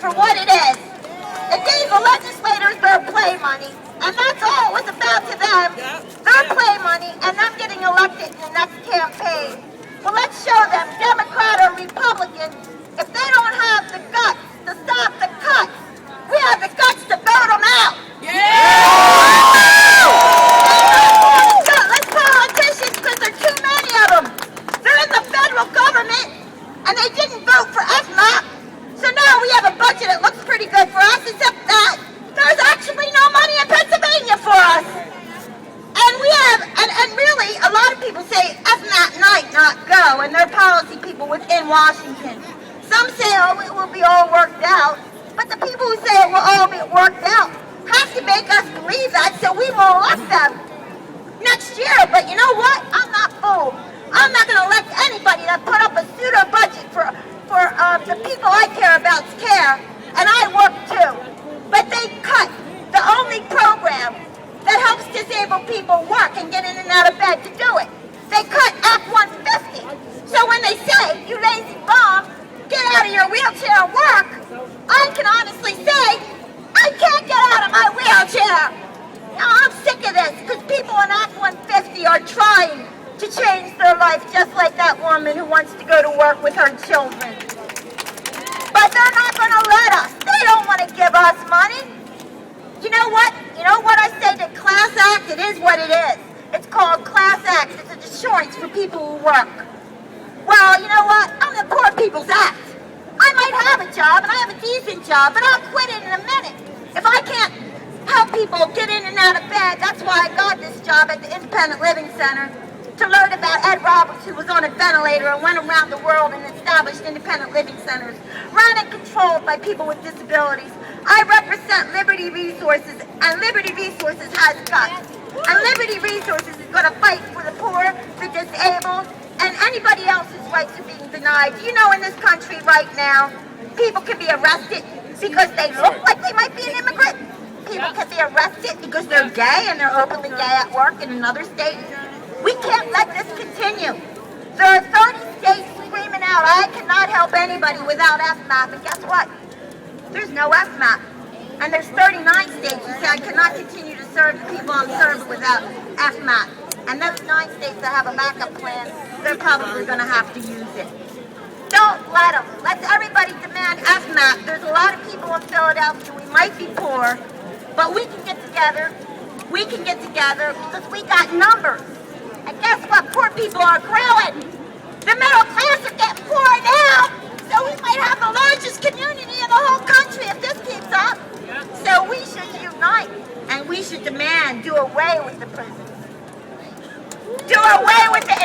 for what it is. It gave the legislators their play money, and that's all it was about to them. Their play money, and them getting elected in the next campaign. Well, let's show them, Democrat or Republican, if they don't have the guts to stop the cuts, we have the guts to vote them out. Let's politicians, because there are too many of them. They're in the federal government, and they didn't vote for FMAP. So now we have a budget that looks pretty good for us, except that there's actually no money in Pennsylvania for us. And we have, and really, a lot of people say FMAP might not go, and they're policy people within Washington. Some say, oh, it will be all worked out, but the people who say it will all be worked out have to make us believe that, so we will elect them next year. But you know what? I'm not fooled. I'm not going to elect anybody that put up a pseudo budget for the people I care about's care, and I work too. But they cut the only program that helps disabled people work and get in and out of bed to do it. They cut Act 150. So when they say, you lazy bum, get out of your wheelchair and work, I can honestly say, I can't get out of my wheelchair. Now I'm sick of this, because people in Act 150 are trying to change their life, just like that woman who wants to go to work with her children. But they're not going to let us. They don't want to give us money. You know what? You know what I say to Class Act? It is what it is. It's called Class Act. It's an insurance for people who work. Well, you know what? I'm the Poor People's Act. I might have a job, and I have a decent job, but I'll quit it in a minute. If I can't help people get in and out of bed, that's why I got this job at the Independent Living Center, to learn about Ed Roberts, who was on a ventilator and went around the world and established independent living centers, run and controlled by people with disabilities. I represent Liberty Resources, and Liberty Resources has guts. And Liberty Resources is going to fight for the poor, the disabled, and anybody else's rights are being denied. You know, in this country right now, people can be arrested because they look like they might be an immigrant. People can be arrested because they're gay and they're openly gay at work in another state. We can't let this continue. There are 30 states screaming out, I cannot help anybody without FMAP, and guess what? There's no FMAP. And there's 39 states who say I cannot continue to serve the people I'm serving without FMAP. And those 9 states that have a backup plan, they're probably going to have to use it. Don't let them. Let everybody demand FMAP. There's a lot of people in Philadelphia. We might be poor, but we can get together. We can get together because we got numbers. And guess what? Poor people are growing. The middle class are getting poorer now, so we might have the largest community in the whole country if this keeps up. So we should unite, and we should demand do away with the prisons. Do away with the